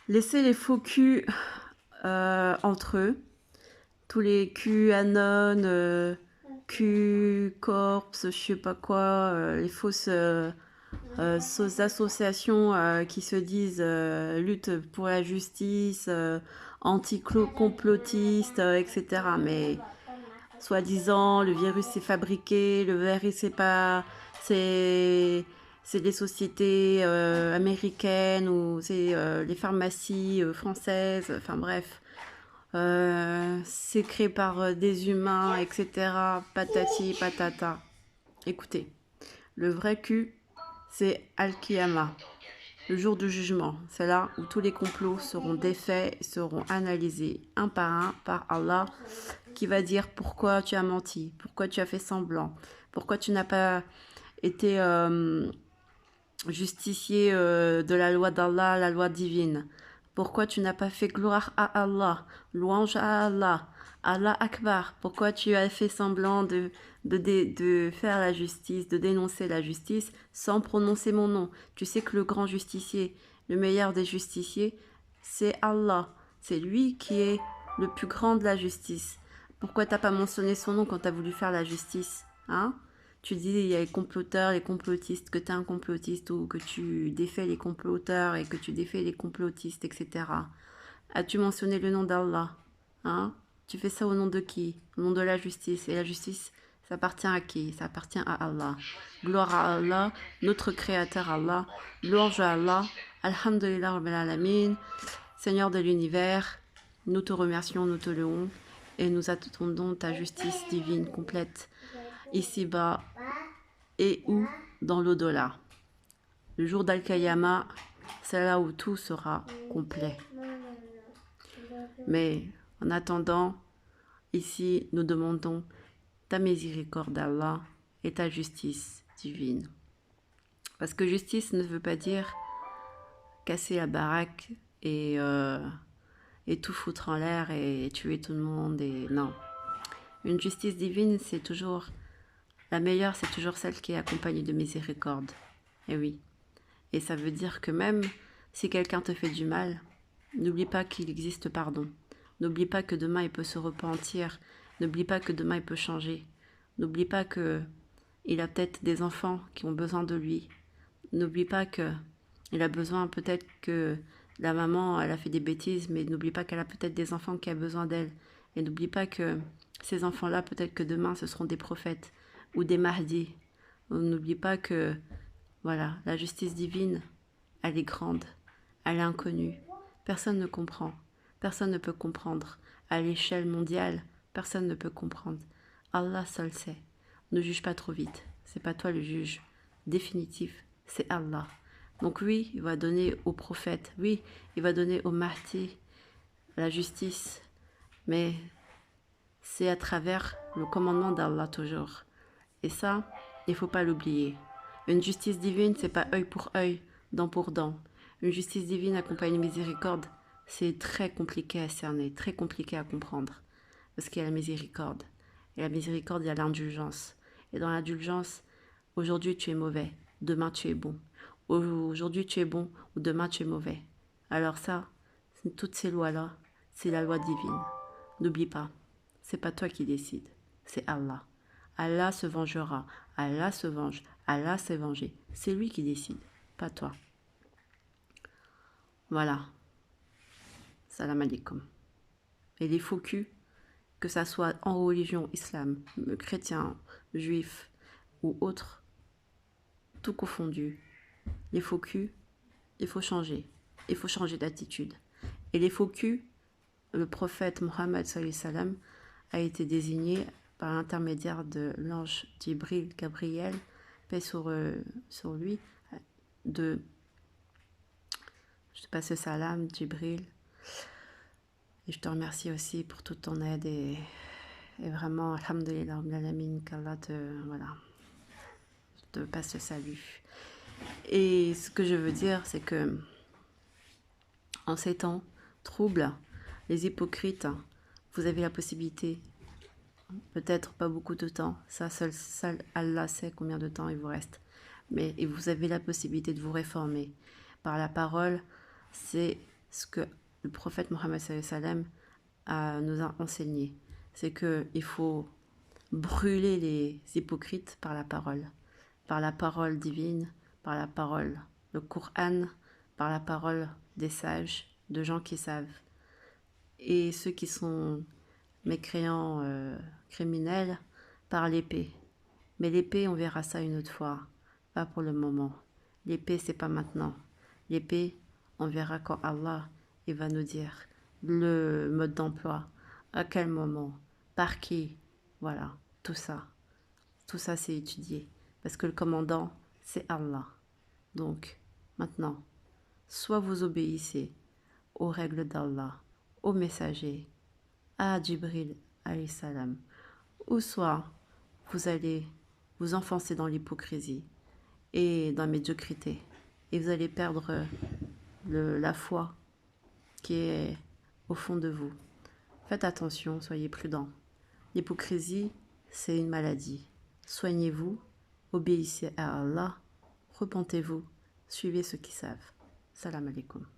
Laissez les faux culs entre eux. Tous les QAnon, Q-Corps, je sais pas quoi, les fausses associations qui se disent lutte pour la justice, anti-complotistes, etc. Mais soi-disant, le virus est fabriqué, le virus c'est pas, c'est des sociétés américaines ou c'est les pharmacies françaises. Enfin bref, c'est créé par des humains, etc. Patati patata. Écoutez, le vrai cul, c'est Al-Qiyama, le jour du jugement. C'est là où tous les complots seront défaits et seront analysés un par Allah, qui va dire pourquoi tu as menti, pourquoi tu as fait semblant, pourquoi tu n'as pas été justicier de la loi d'Allah, la loi divine. Pourquoi tu n'as pas fait gloire à Allah, louange à Allah, Allah Akbar. Pourquoi tu as fait semblant de faire la justice, de dénoncer la justice sans prononcer mon nom. Tu sais que le grand justicier, le meilleur des justiciers, c'est Allah. C'est lui qui est le plus grand de la justice. Pourquoi t'as pas mentionné son nom quand t'as voulu faire la justice, hein? Tu dis il y a les comploteurs, les complotistes, que tu es un complotiste ou que tu défais les comploteurs et que tu défais les complotistes, etc. As-tu mentionné le nom d'Allah, hein? Tu fais ça au nom de qui? Au nom de la justice. Et la justice, ça appartient à qui? Ça appartient à Allah. Gloire à Allah, notre créateur Allah. Louange à Allah. Alhamdulillah Rabbil Alamin. Seigneur de l'univers, nous te remercions, nous te louons et nous attendons ta justice divine complète ici-bas et ou dans l'au-delà. Le jour d'Al-Kayama, c'est là où tout sera complet. Mais en attendant, ici, nous demandons ta miséricorde d'Allah et ta justice divine. Parce que justice ne veut pas dire casser la baraque et tout foutre en l'air et tuer tout le monde. Et non. Une justice divine, c'est toujours la meilleure, c'est toujours celle qui est accompagnée de miséricorde. Et oui. Et ça veut dire que même si quelqu'un te fait du mal, n'oublie pas qu'il existe pardon. N'oublie pas que demain il peut se repentir. N'oublie pas que demain il peut changer. N'oublie pas que il a peut-être des enfants qui ont besoin de lui. N'oublie pas que il a besoin peut-être que la maman elle a fait des bêtises, mais n'oublie pas qu'elle a peut-être des enfants qui ont besoin d'elle. Et n'oublie pas que ces enfants-là, peut-être que demain ce seront des prophètes ou des mahdis. N'oublie pas que voilà, la justice divine, elle est grande, elle est inconnue. Personne ne comprend, personne ne peut comprendre. À l'échelle mondiale, personne ne peut comprendre. Allah seul sait. Ne juge pas trop vite. C'est pas toi le juge définitif, c'est Allah. Donc oui, il va donner aux prophètes, oui, il va donner aux Mahdi la justice, mais c'est à travers le commandement d'Allah toujours. Et ça, il ne faut pas l'oublier. Une justice divine, c'est pas œil pour œil, dent pour dent. Une justice divine accompagnée de miséricorde, c'est très compliqué à cerner, très compliqué à comprendre. Parce qu'il y a la miséricorde. Et la miséricorde, il y a l'indulgence. Et dans l'indulgence, aujourd'hui tu es mauvais, demain tu es bon. Aujourd'hui tu es bon, ou demain tu es mauvais. Alors ça, toutes ces lois-là, c'est la loi divine. N'oublie pas, c'est pas toi qui décides, c'est Allah. Allah se vengera, Allah se venge, Allah s'est vengé. C'est lui qui décide, pas toi. Voilà, salam alaikum. Et les faux culs, que ça soit en religion, islam, chrétien, juif ou autre, tout confondu, les faux culs, il faut changer d'attitude. Et les faux culs, le prophète Mohammed sallam a été désigné par l'intermédiaire de l'ange Djibril, Gabriel, paix sur lui, de, je te passe le salam, Djibril, et je te remercie aussi pour toute ton aide et vraiment, alhamdulillah, qu'Allah te, voilà, je te passe le salut. Et ce que je veux dire, c'est que en ces temps troubles, les hypocrites, vous avez la possibilité, peut-être pas beaucoup de temps, ça seul Allah sait combien de temps il vous reste, mais vous avez la possibilité de vous réformer. Par la parole, c'est ce que le prophète Mohammed sallam nous a enseigné. C'est qu'il faut brûler les hypocrites par la parole divine, par la parole, le Coran, par la parole des sages, de gens qui savent. Et ceux qui sont mécréants, criminels, par l'épée. Mais l'épée, on verra ça une autre fois, pas pour le moment. L'épée, c'est pas maintenant. L'épée, on verra quand Allah il va nous dire le mode d'emploi, à quel moment, par qui, voilà, tout ça. Tout ça, c'est étudié. Parce que le commandant, c'est Allah. Donc, maintenant, soit vous obéissez aux règles d'Allah, aux messagers, à Jibril, alayhi salam, ou soit vous allez vous enfoncer dans l'hypocrisie et dans la médiocrité. Et vous allez perdre la foi qui est au fond de vous. Faites attention, soyez prudents. L'hypocrisie, c'est une maladie. Soignez-vous, obéissez à Allah, repentez-vous, suivez ceux qui savent. Salam alaikum.